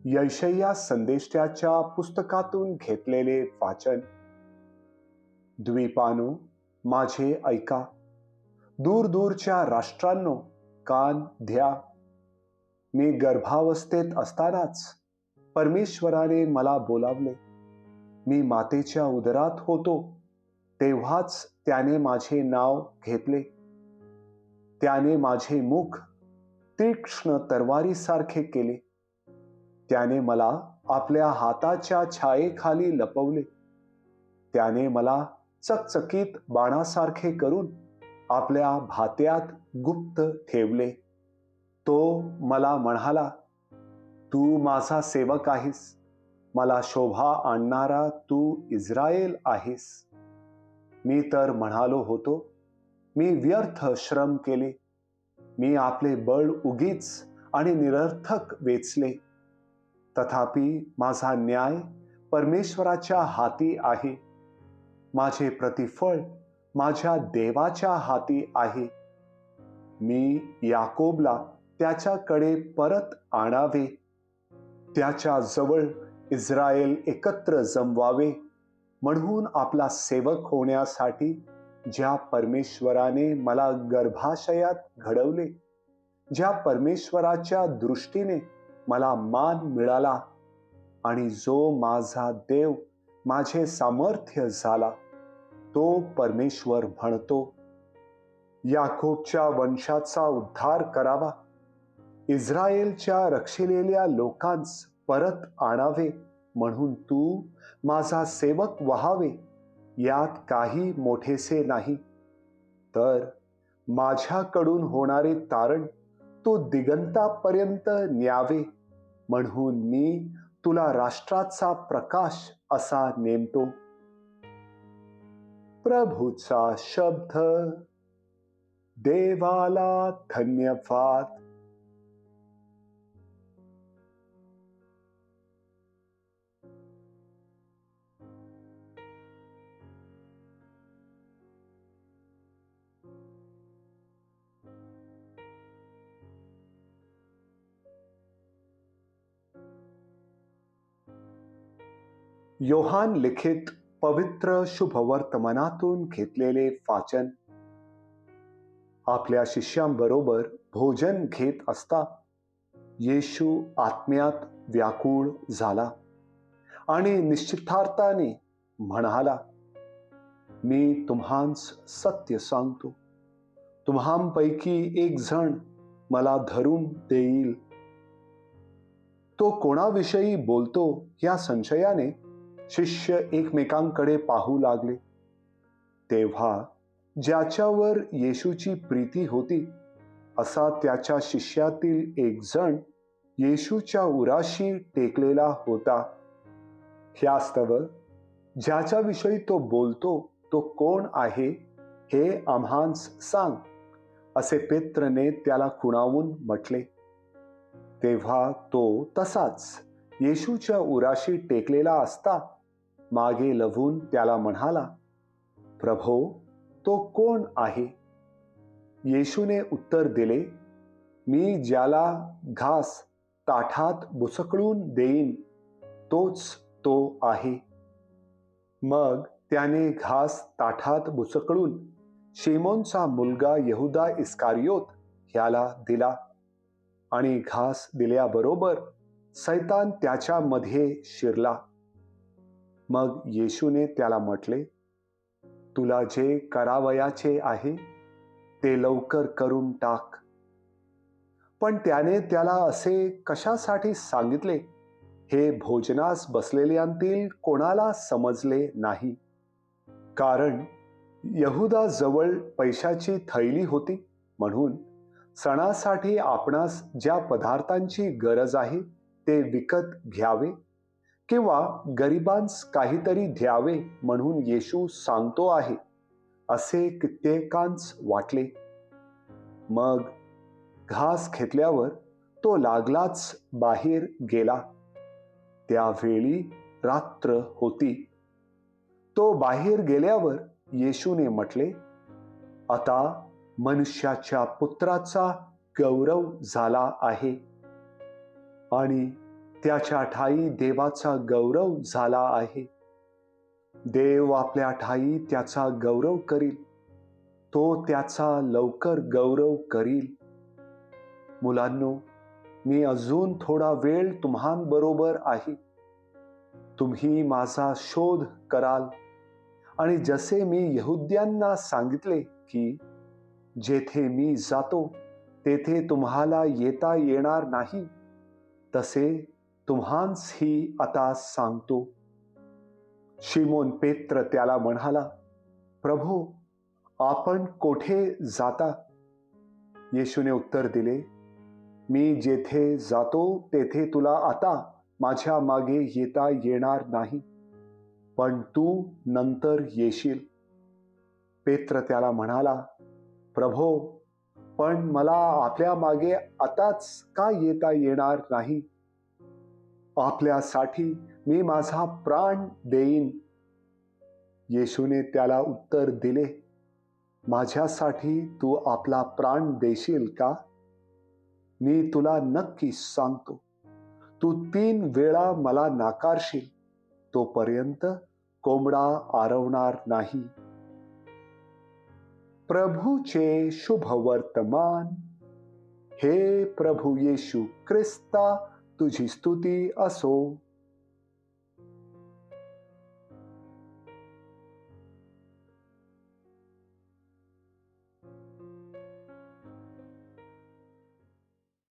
यशय्या संदेष्ट्याच्या पुस्तकातून घेतलेले वाचन. द्वीपानो, माझे ऐका, दूरदूरच्या राष्ट्रांनो कान द्या. मी गर्भावस्थेत असतानाच परमेश्वराने मला बोलावले. मी मातेच्या उदरात होतो तेव्हाच त्याने माझे नाव घेतले. त्याने माझे मुख तीक्ष्ण तलवारीसारखे केले. त्याने मला आपल्या हाताच्या छायेखाली लपवले. त्याने मला चकचकीत बाणासारखे करून आपल्या भात्यात गुप्त ठेवले. तो मला म्हणाला, तू माझा सेवक आहेस, मला शोभा आणणारा तू इस्राയേल आहेस. मी तर म्हणालो होतो, मी व्यर्थ श्रम केले, मी आपले बळ उगीच आणि निरर्थक वेचले. तथापि माझा न्याय परमेश्वराच्या हाती आहे, माझे प्रतिफळ माझ्या देवाच्या हाती आहे. मी याकोबला त्याच्याकडे परत आणावे, त्याच्या जवळ इस्राയേल एकत्र जमवावे, म्हणून आपला सेवक होण्यासाठी ज्या परमेश्वराने मला गर्भाशयात घडवले, ज्या परमेश्वराच्या दृष्टीने मला मान मिळाला आणि जो माझा देव माझे सामर्थ्य झाला, तो परमेश्वर म्हणतो, याकोबच्या वंशाचा उद्धार करावा, इस्राയേलच्या रक्षिलेल्या लोकांस परत आणावे, म्हणून तू माझा सेवक व्हावे, यात काही मोठेसे नाही. तर माझ्याकडून होणारे तारण तू दिगंतापर्यंत न्यावे, म्हणून मी तुला राष्ट्राचा प्रकाश असा नेमतो. प्रभूचा शब्द. देवाला धन्यवाद. योहान लिखित पवित्र शुभवर्तमानातून घेतलेले वाचन. आपल्या शिष्यांबरोबर भोजन घेत असता येशू आत्म्यात व्याकुळ झाला आणि निश्चितार्थाने म्हणाला, मी तुम्हांस सत्य सांगतो, तुम्हांपैकी एक जण मला धरून देईल. तो कोणाविषयी बोलतो या संशयाने शिष्य एकमेकांकडे पाहू लागले. तेव्हा ज्याच्यावर येशूची प्रीती होती असा त्याच्या शिष्यातील एक जण येशूच्या उराशी टेकलेला होता. ह्यास्तव ज्याच्याविषयी तो बोलतो तो कोण आहे हे आम्हांस सांग, असे पेत्रने त्याला खुणावून म्हटले. तेव्हा तो तसाच येशूच्या उराशी टेकलेला असता मागे लवून त्याला म्हणाला, प्रभो, तो कोण आहे? येशूने उत्तर दिले, मी ज्याला घास ताठात बुचकळून देईन तोच तो आहे. मग त्याने घास ताठात बुचकळून शिमोनचा मुलगा यहुदा इस्कारियोत ह्याला दिला. आणि घास दिल्याबरोबर सैतान त्याच्यामध्ये शिरला. मग येशूने त्याला म्हटले, तुला जे करावयाचे आहे ते लवकर करून टाक. पण त्याने त्याला असे कशासाठी सांगितले हे भोजनास बसलेल्यांतील कोणाला समजले नाही. कारण यहुदाजवळ पैशाची थैली होती, म्हणून सणासाठी आपणास ज्या पदार्थांची गरज आहे ते विकत घ्यावे किंवा गरिबांस काहीतरी द्यावे म्हणून येशू सांगतो आहे असे कित्येकांस वाटले. मग घास घेतल्यावर तो लागलाच बाहेर गेला. त्यावेळी रात्र होती. तो बाहेर गेल्यावर येशूने म्हटले, आता मनुष्याच्या पुत्राचा गौरव झाला आहे आणि त्याच्या ठाई देवाचा गौरव झाला आहे. देव आपल्या ठाई त्याचा गौरव करील. तो त्याचा लवकर गौरव करील. मुलांनो, मी अजून थोडा वेळ तुम्हांबरोबर आहे. तुम्ही माझा शोध कराल आणि जसे मी यहुद्यांना सांगितले की जेथे मी जातो तेथे तुम्हाला येता येणार नाही, तसे तुम्हांसही आता सांगतो. शिमोन पेत्र त्याला म्हणाला, प्रभो, आपण कोठे जाता? येशूने उत्तर दिले, मी जेथे जातो तेथे तुला आता माझ्या मागे येता येणार नाही, पण तू नंतर येशील. पेत्र त्याला म्हणाला, प्रभो, पण मला आपल्या मागे आताच का येता येणार नाही? आपल्यासाठी मी माझा प्राण देईन. येशूने त्याला उत्तर दिले, माझ्यासाठी तू आपला प्राण देशील का? मी तुला नक्की सांगतो, तू 3 वेळा मला नाकारशील तोपर्यंत कोंबडा आरवणार नाही. प्रभूचे शुभ वर्तमान. हे प्रभू येशू ख्रिस्ता, तुझी स्तुती असो.